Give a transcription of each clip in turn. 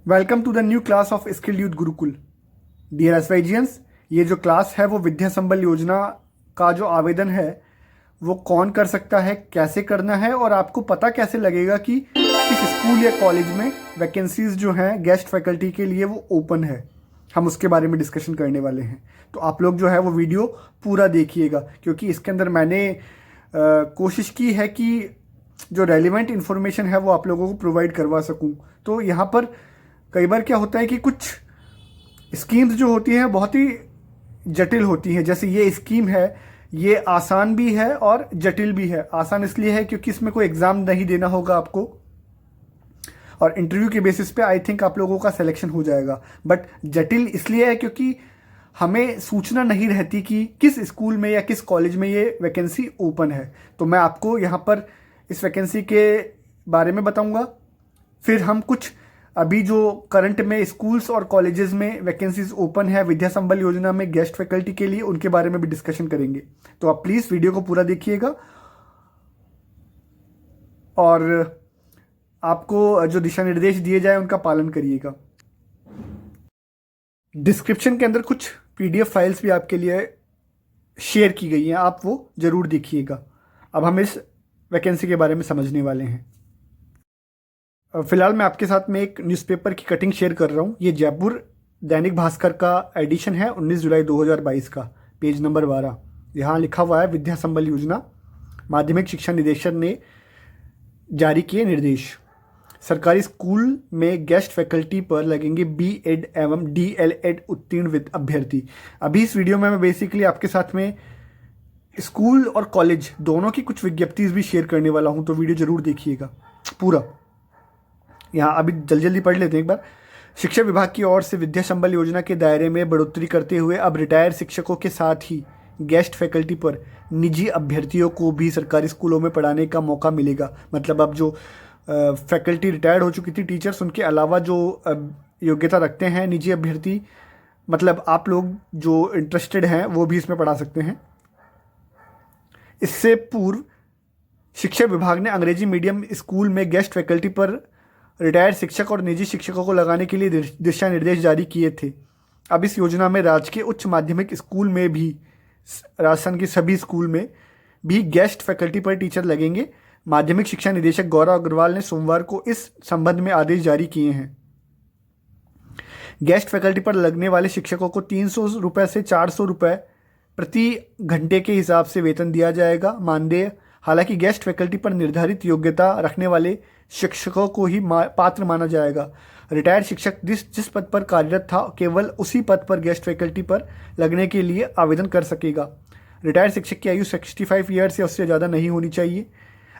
Welcome to the new class of skilled youth Gurukul. Dear एसवाईजियंस, ये जो क्लास है वो विद्या संबल योजना का जो आवेदन है वो कौन कर सकता है, कैसे करना है और आपको पता कैसे लगेगा कि किस स्कूल या कॉलेज में वैकेंसीज जो हैं गेस्ट फैकल्टी के लिए वो ओपन है। हम उसके बारे में डिस्कशन करने वाले हैं। तो आप लोग जो है वो वीडियो पूरा देखिएगा, क्योंकि इसके अंदर मैंने कोशिश की है कि जो रेलिवेंट इन्फॉर्मेशन है वो आप लोगों को प्रोवाइड करवा सकूं। तो यहाँ पर कई बार क्या होता है कि कुछ स्कीम्स जो होती हैं बहुत ही जटिल होती हैं। जैसे ये स्कीम है, ये आसान भी है और जटिल भी है। आसान इसलिए है क्योंकि इसमें कोई एग्ज़ाम नहीं देना होगा आपको, और इंटरव्यू के बेसिस पे आई थिंक आप लोगों का सिलेक्शन हो जाएगा। बट जटिल इसलिए है क्योंकि हमें सूचना नहीं रहती कि किस स्कूल में या किस कॉलेज में ये वैकेंसी ओपन है। तो मैं आपको यहाँ पर इस वैकेंसी के बारे में बताऊँगा। फिर हम कुछ अभी जो करंट में स्कूल्स और कॉलेजेस में वैकेंसीज ओपन है विद्या संबल योजना में गेस्ट फैकल्टी के लिए, उनके बारे में भी डिस्कशन करेंगे। तो आप प्लीज़ वीडियो को पूरा देखिएगा और आपको जो दिशा निर्देश दिए जाए उनका पालन करिएगा। डिस्क्रिप्शन के अंदर कुछ PDF फाइल्स भी आपके लिए शेयर की गई हैं, आप वो ज़रूर देखिएगा। अब हम इस वैकेंसी के बारे में समझने वाले हैं। फिलहाल मैं आपके साथ में एक न्यूज़पेपर की कटिंग शेयर कर रहा हूँ। ये जयपुर दैनिक भास्कर का एडिशन है 19 जुलाई 2022 का, पेज नंबर 12। यहाँ लिखा हुआ है विद्या संबल योजना, माध्यमिक शिक्षा निदेशक ने जारी किए निर्देश। सरकारी स्कूल में गेस्ट फैकल्टी पर लगेंगे B.Ed एवं DL.Ed उत्तीर्ण अभ्यर्थी। अभी इस वीडियो में मैं बेसिकली आपके साथ में स्कूल और कॉलेज दोनों की कुछ विज्ञप्ति भी शेयर करने वाला हूँ, तो वीडियो ज़रूर देखिएगा पूरा। यहाँ अभी जल्दी पढ़ लेते हैं एक बार। शिक्षा विभाग की ओर से विद्या संबल योजना के दायरे में बढ़ोतरी करते हुए अब रिटायर्ड शिक्षकों के साथ ही गेस्ट फैकल्टी पर निजी अभ्यर्थियों को भी सरकारी स्कूलों में पढ़ाने का मौका मिलेगा। मतलब अब जो फैकल्टी रिटायर्ड हो चुकी थी टीचर्स, उनके अलावा जो योग्यता रखते हैं निजी अभ्यर्थी, मतलब आप लोग जो इंटरेस्टेड हैं वो भी इसमें पढ़ा सकते हैं। इससे पूर्व शिक्षा विभाग ने अंग्रेजी मीडियम स्कूल में गेस्ट फैकल्टी पर रिटायर्ड शिक्षक और निजी शिक्षकों को लगाने के लिए दिशा निर्देश जारी किए थे। अब इस योजना में राजकीय उच्च माध्यमिक स्कूल में भी, राजस्थान के सभी स्कूल में भी गेस्ट फैकल्टी पर टीचर लगेंगे। माध्यमिक शिक्षा निदेशक गौरव अग्रवाल ने सोमवार को इस संबंध में आदेश जारी किए हैं। गेस्ट फैकल्टी पर लगने वाले शिक्षकों को 300 रुपये से 400 रुपये प्रति घंटे के हिसाब से वेतन दिया जाएगा। मानदेय हालांकि गेस्ट फैकल्टी पर निर्धारित योग्यता रखने वाले शिक्षकों को ही पात्र माना जाएगा। रिटायर्ड शिक्षक जिस पद पर कार्यरत था केवल उसी पद पर गेस्ट फैकल्टी पर लगने के लिए आवेदन कर सकेगा। रिटायर्ड शिक्षक की आयु 65 ईयर्स या उससे ज़्यादा नहीं होनी चाहिए।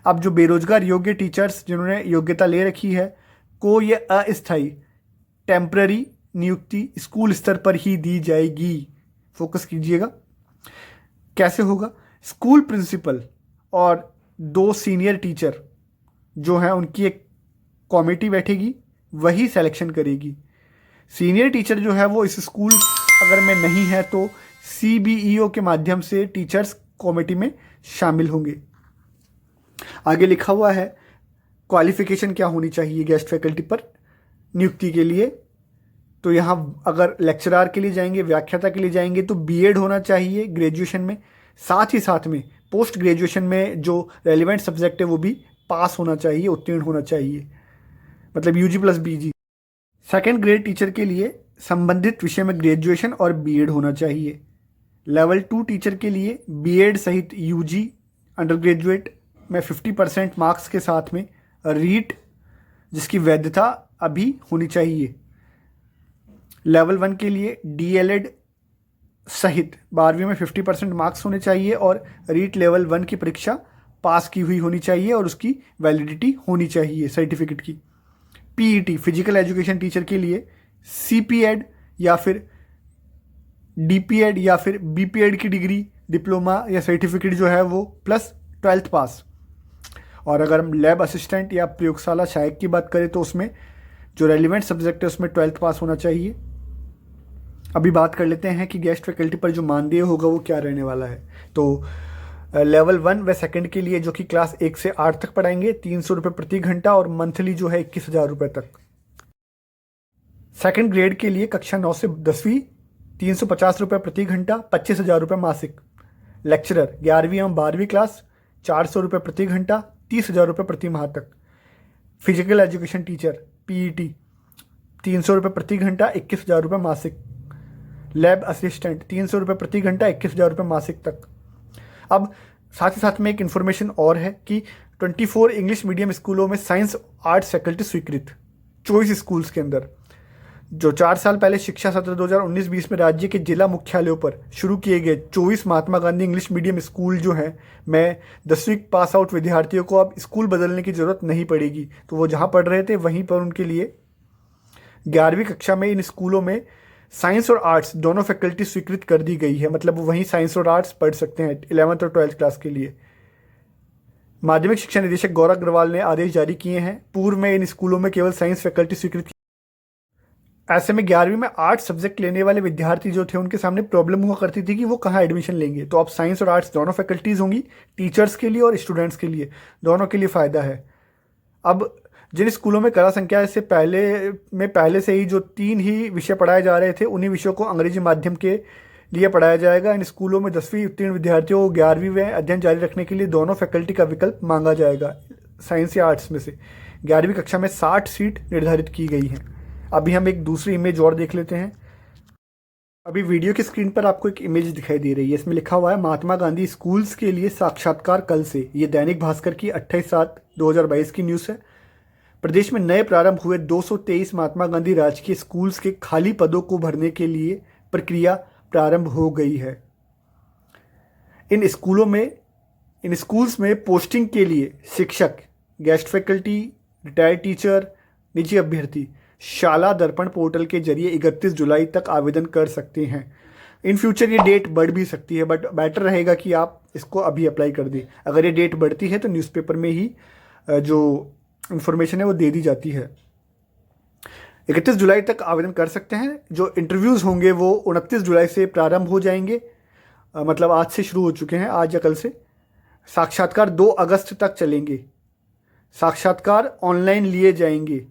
अब जो बेरोजगार योग्य टीचर्स जिन्होंने योग्यता ले रखी है को ये अस्थायी टेम्पररी नियुक्ति स्कूल स्तर पर ही दी जाएगी। फोकस कीजिएगा। कैसे होगा? स्कूल प्रिंसिपल और 2 सीनियर टीचर जो हैं उनकी एक कमेटी बैठेगी, वही सिलेक्शन करेगी। सीनियर टीचर जो है वो इस स्कूल अगर में नहीं है तो CBEO के माध्यम से टीचर्स कमेटी में शामिल होंगे। आगे लिखा हुआ है क्वालिफिकेशन क्या होनी चाहिए गेस्ट फैकल्टी पर नियुक्ति के लिए। तो यहाँ अगर लेक्चरार के लिए जाएंगे, व्याख्याता के लिए जाएंगे तो B.Ed होना चाहिए ग्रेजुएशन में। साथ ही साथ में पोस्ट ग्रेजुएशन में जो रेलिवेंट सब्जेक्ट है वो भी पास होना चाहिए, उत्तीर्ण होना चाहिए, मतलब UG + BG। Second grade teacher के लिए संबंधित विषय में ग्रेजुएशन और B.Ed होना चाहिए। लेवल 2 टीचर के लिए B.Ed सहित UG अंडर ग्रेजुएट में 50% मार्क्स के साथ में रीट जिसकी वैधता अभी होनी चाहिए। लेवल 1 के लिए DL.Ed सहित 12वीं में 50% मार्क्स होने चाहिए और रीट लेवल 1 की परीक्षा पास की हुई होनी चाहिए और उसकी वैलिडिटी होनी चाहिए सर्टिफिकेट की। PET फिजिकल एजुकेशन टीचर के लिए CP.Ed या फिर DP.Ed या फिर BP.Ed की डिग्री, डिप्लोमा या सर्टिफिकेट जो है वो प्लस 12th पास। और अगर हम लैब असिस्टेंट या प्रयोगशाला सहायक की बात करें तो उसमें जो रेलिवेंट सब्जेक्ट है उसमें 12th पास होना चाहिए। अभी बात कर लेते हैं कि गेस्ट फैकल्टी पर जो मानदेय होगा वो क्या रहने वाला है। तो लेवल 1 व सेकंड के लिए जो कि क्लास 1 से 8 तक पढ़ाएंगे 300 रुपये प्रति घंटा और मंथली जो है 21,000 रुपये तक। सेकंड ग्रेड के लिए कक्षा 9 से 10वीं 350 रुपये प्रति घंटा, 25,000 रुपये मासिक। लेक्चरर 11वीं एवं 12वीं क्लास 400 रुपये प्रति घंटा, 30,000 रुपये प्रति माह तक। फिजिकल एजुकेशन टीचर पीईटी 300 रुपये प्रति घंटा, 21,000 रुपये मासिक। लैब असिस्टेंट 300 रुपये प्रति घंटा, 21,000 रुपये मासिक तक। अब साथ ही साथ में एक इन्फॉर्मेशन और है कि 24 इंग्लिश मीडियम स्कूलों में साइंस आर्ट्स फैकल्टी स्वीकृत, 24 स्कूल्स के अंदर। जो 4 साल पहले शिक्षा सत्र 2019-20 में राज्य के जिला मुख्यालयों पर शुरू किए गए 24 Mahatma Gandhi English medium school जो हैं, मैं 10वीं पास आउट विद्यार्थियों को अब स्कूल बदलने की ज़रूरत नहीं पड़ेगी। तो वो जहाँ पढ़ रहे थे वहीं पर उनके लिए 11वीं कक्षा में इन स्कूलों में साइंस और आर्ट्स दोनों फैकल्टी स्वीकृत कर दी गई है। मतलब वो वहीं साइंस और आर्ट्स पढ़ सकते हैं 11th और 12th क्लास के लिए। माध्यमिक शिक्षा निदेशक गौरव अग्रवाल ने आदेश जारी किए हैं। पूर्व में इन स्कूलों में केवल साइंस फैकल्टी स्वीकृत। ऐसे में 11वीं में आर्ट्स सब्जेक्ट लेने वाले विद्यार्थी जो थे उनके सामने प्रॉब्लम हुआ करती थी कि वो कहाँ एडमिशन लेंगे। तो अब साइंस और आर्ट्स दोनों फैकल्टीज़ होंगी, टीचर्स के लिए और स्टूडेंट्स के लिए, दोनों के लिए फ़ायदा है। अब जिन स्कूलों में कला संख्या से पहले से ही जो 3 ही विषय पढ़ाए जा रहे थे, उन्हीं विषयों को अंग्रेजी माध्यम के लिए पढ़ाया जाएगा। इन स्कूलों में 10वीं उत्तीर्ण विद्यार्थियों को 11वीं में अध्ययन जारी रखने के लिए दोनों फैकल्टी का विकल्प मांगा जाएगा। साइंस या आर्ट्स में से 11वीं कक्षा में 60 सीट निर्धारित की गई हैं। अभी हम एक दूसरी इमेज और देख लेते हैं। अभी वीडियो की स्क्रीन पर आपको एक इमेज दिखाई दे रही है। इसमें लिखा हुआ है महात्मा गांधी स्कूल्स के लिए साक्षात्कार कल से। ये दैनिक भास्कर की 28/7/2022 की न्यूज़ है। प्रदेश में नए प्रारंभ हुए 223 महात्मा गांधी राजकीय स्कूल्स के खाली पदों को भरने के लिए प्रक्रिया प्रारंभ हो गई है। इन स्कूल्स में पोस्टिंग के लिए शिक्षक, गेस्ट फैकल्टी, रिटायर्ड टीचर, निजी अभ्यर्थी शाला दर्पण पोर्टल के जरिए 31 जुलाई तक आवेदन कर सकते हैं। इन फ्यूचर ये डेट बढ़ भी सकती है, बट बेटर रहेगा कि आप इसको अभी अप्लाई कर दें। अगर ये डेट बढ़ती है तो न्यूज़पेपर में ही जो इन्फॉर्मेशन है वो दे दी जाती है। 31 जुलाई तक आवेदन कर सकते हैं। जो इंटरव्यूज़ होंगे वो 29 जुलाई से प्रारंभ हो जाएंगे, मतलब आज से शुरू हो चुके हैं, आज या कल से। साक्षात्कार 2 अगस्त तक चलेंगे। साक्षात्कार ऑनलाइन लिए जाएंगे।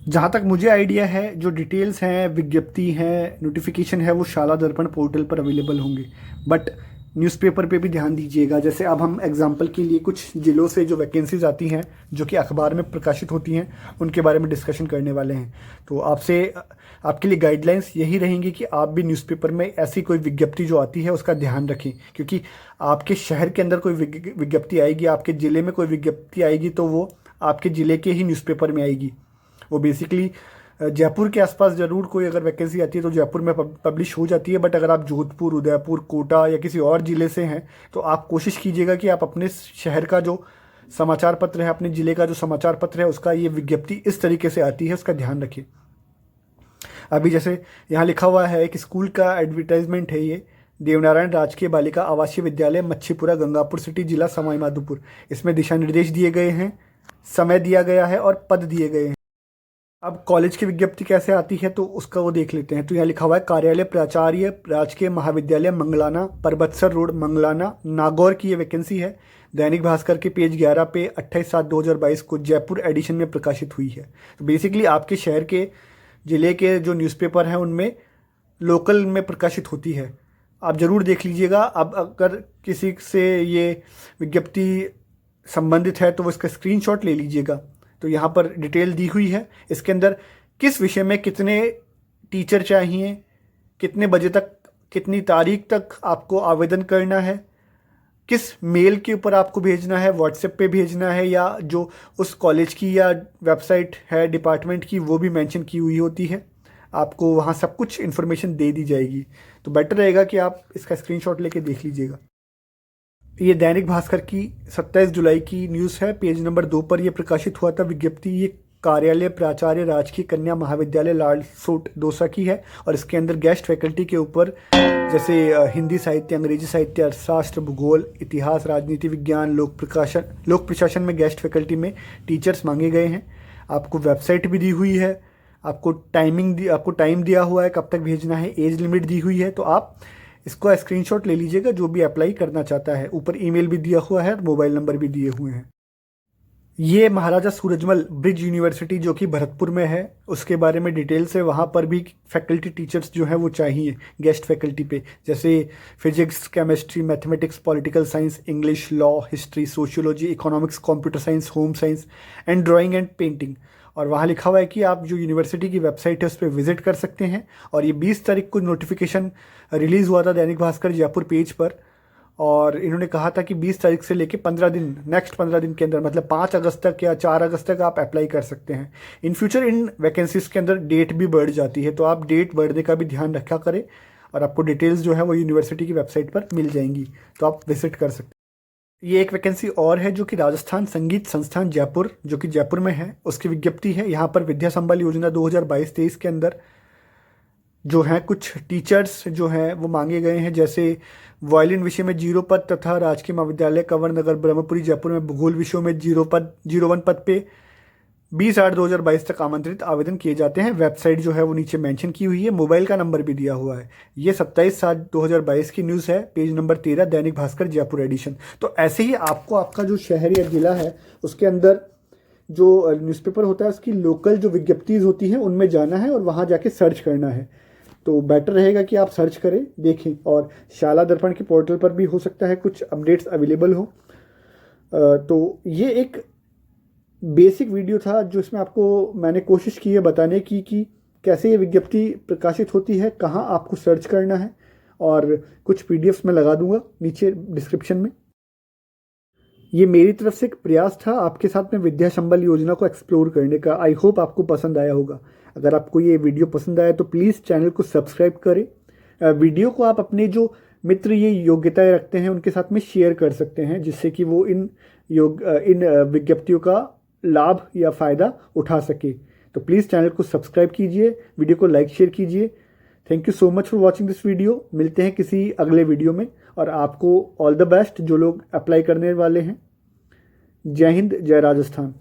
जहाँ तक मुझे आइडिया है, जो डिटेल्स हैं, विज्ञप्ति हैं, नोटिफिकेशन है, वो शाला दर्पण पोर्टल पर अवेलेबल होंगे। बट न्यूज़पेपर पे भी ध्यान दीजिएगा। जैसे अब हम एग्जांपल के लिए कुछ जिलों से जो वैकेंसीज आती हैं जो कि अखबार में प्रकाशित होती हैं, उनके बारे में डिस्कशन करने वाले हैं। तो आपके लिए गाइडलाइंस यही रहेंगी कि आप भी न्यूज़पेपर में ऐसी कोई विज्ञप्ति जो आती है उसका ध्यान रखें, क्योंकि आपके शहर के अंदर कोई विज्ञप्ति आएगी, आपके ज़िले में कोई विज्ञप्ति आएगी, तो वो आपके ज़िले के ही न्यूज़पेपर में आएगी। वो बेसिकली जयपुर के आसपास ज़रूर कोई अगर वैकेंसी आती है तो जयपुर में पब्लिश हो जाती है। बट अगर आप जोधपुर, उदयपुर, कोटा या किसी और ज़िले से हैं तो आप कोशिश कीजिएगा कि आप अपने शहर का जो समाचार पत्र है, अपने ज़िले का जो समाचार पत्र है, उसका ये विज्ञप्ति इस तरीके से आती है, उसका ध्यान रखिए। अभी जैसे यहाँ लिखा हुआ है, एक स्कूल का एडवर्टाइजमेंट है ये, देवनारायण राजकीय बालिका आवासीय विद्यालय मच्छीपुरा, गंगापुर सिटी, जिला सवाई माधोपुर। इसमें दिशा निर्देश दिए गए हैं, समय दिया गया है और पद दिए गए हैं। अब कॉलेज की विज्ञप्ति कैसे आती है तो उसका वो देख लेते हैं। तो यहाँ लिखा हुआ है, कार्यालय प्राचार्य राजकीय महाविद्यालय मंगलाना, परबतसर रोड, मंगलाना, नागौर की ये वैकेंसी है। दैनिक भास्कर के पेज 11 पे 28/7/2022 को जयपुर एडिशन में प्रकाशित हुई है। तो बेसिकली आपके शहर के ज़िले के जो न्यूज़पेपर हैं उनमें लोकल में प्रकाशित होती है। आप ज़रूर देख लीजिएगा। अब अगर किसी से ये विज्ञप्ति संबंधित है तो वो इसका स्क्रीनशॉट ले लीजिएगा। तो यहाँ पर डिटेल दी हुई है। इसके अंदर किस विषय में कितने टीचर चाहिए, कितने बजे तक, कितनी तारीख तक आपको आवेदन करना है, किस मेल के ऊपर आपको भेजना है, व्हाट्सएप पे भेजना है, या जो उस कॉलेज की या वेबसाइट है डिपार्टमेंट की वो भी मेंशन की हुई होती है। आपको वहाँ सब कुछ इन्फॉर्मेशन दे दी जाएगी। तो बेटर रहेगा कि आप इसका स्क्रीनशॉट लेके देख लीजिएगा। ये दैनिक भास्कर की 27 जुलाई की न्यूज़ है, पेज नंबर 2 पर यह प्रकाशित हुआ था विज्ञप्ति। ये कार्यालय प्राचार्य राजकीय कन्या महाविद्यालय लालसोट दौसा की है और इसके अंदर गेस्ट फैकल्टी के ऊपर जैसे हिंदी साहित्य, अंग्रेजी साहित्य, अर्थशास्त्र, भूगोल, इतिहास, राजनीति विज्ञान, लोक प्रशासन में गेस्ट फैकल्टी में टीचर्स मांगे गए हैं। आपको वेबसाइट भी दी हुई है, आपको टाइम दिया हुआ है कब तक भेजना है, एज लिमिट दी हुई है। तो आप इसको स्क्रीनशॉट ले लीजिएगा जो भी अप्लाई करना चाहता है। ऊपर ईमेल भी दिया हुआ है, मोबाइल नंबर भी दिए हुए हैं। ये महाराजा सूरजमल ब्रिज यूनिवर्सिटी जो कि भरतपुर में है, उसके बारे में डिटेल से वहाँ पर भी फैकल्टी टीचर्स जो है वो चाहिए गेस्ट फैकल्टी पे, जैसे physics, chemistry, mathematics, political science, English, law, history, sociology, economics, computer science, home science and drawing and painting. और वहाँ लिखा हुआ है कि आप जो यूनिवर्सिटी की वेबसाइट है उस पर विजिट कर सकते हैं। और ये 20 तारीख को नोटिफिकेशन रिलीज़ हुआ था दैनिक भास्कर जयपुर पेज पर, और इन्होंने कहा था कि 20 तारीख से लेके 15 दिन, नेक्स्ट 15 दिन के अंदर, मतलब 5 अगस्त तक या 4 अगस्त तक आप अप्लाई कर सकते हैं। इन फ्यूचर इन वैकेंसीज के अंदर डेट भी बढ़ जाती है, तो आप डेट बढ़ने का भी ध्यान रखा करें, और आपको डिटेल्स जो है वो यूनिवर्सिटी की वेबसाइट पर मिल जाएंगी, तो आप विजिट कर सकते हैं। ये एक वैकेंसी और है जो कि राजस्थान संगीत संस्थान जयपुर, जो कि जयपुर में है, उसकी विज्ञप्ति है। यहाँ पर विद्या संबल योजना 2022-23 के अंदर जो हैं कुछ टीचर्स जो हैं वो मांगे गए हैं, जैसे वायलिन विषय में 0 पद तथा राजकीय महाविद्यालय कंवर नगर ब्रह्मपुरी जयपुर में भूगोल विषयों में 0 पद पे 20/8/2022 तक आमंत्रित आवेदन किए जाते हैं। वेबसाइट जो है वो नीचे मेंशन की हुई है, मोबाइल का नंबर भी दिया हुआ है। ये 27/7/2022 की न्यूज़ है, page number 13, Dainik Bhaskar Jaipur addition. तो ऐसे ही आपको आपका जो शहर या जिला है उसके अंदर जो न्यूज़पेपर होता है उसकी लोकल जो विज्ञप्तिज होती हैं उनमें जाना है और वहाँ जाके सर्च करना है। तो बेटर रहेगा कि आप सर्च करें, देखें, और शाला दर्पण के पोर्टल पर भी हो सकता है कुछ अपडेट्स अवेलेबल हो। तो ये एक बेसिक वीडियो था जो इसमें आपको मैंने कोशिश की है बताने की कि कैसे ये विज्ञप्ति प्रकाशित होती है, कहाँ आपको सर्च करना है, और कुछ पीडीएफ्स मैं लगा दूंगा नीचे डिस्क्रिप्शन में। ये मेरी तरफ से एक प्रयास था आपके साथ में विद्या संबल योजना को एक्सप्लोर करने का। आई होप आपको पसंद आया होगा। अगर आपको ये वीडियो पसंद आया तो प्लीज़ चैनल को सब्सक्राइब करें। वीडियो को आप अपने जो मित्र ये योग्यताएं रखते हैं उनके साथ में शेयर कर सकते हैं, जिससे कि वो इन विज्ञप्तियों का लाभ या फ़ायदा उठा सके। तो प्लीज़ चैनल को सब्सक्राइब कीजिए, वीडियो को लाइक शेयर कीजिए। Thank you so much for watching this video. मिलते हैं किसी अगले वीडियो में, और आपको ऑल द बेस्ट जो लोग अप्लाई करने वाले हैं। जय हिंद, जय राजस्थान।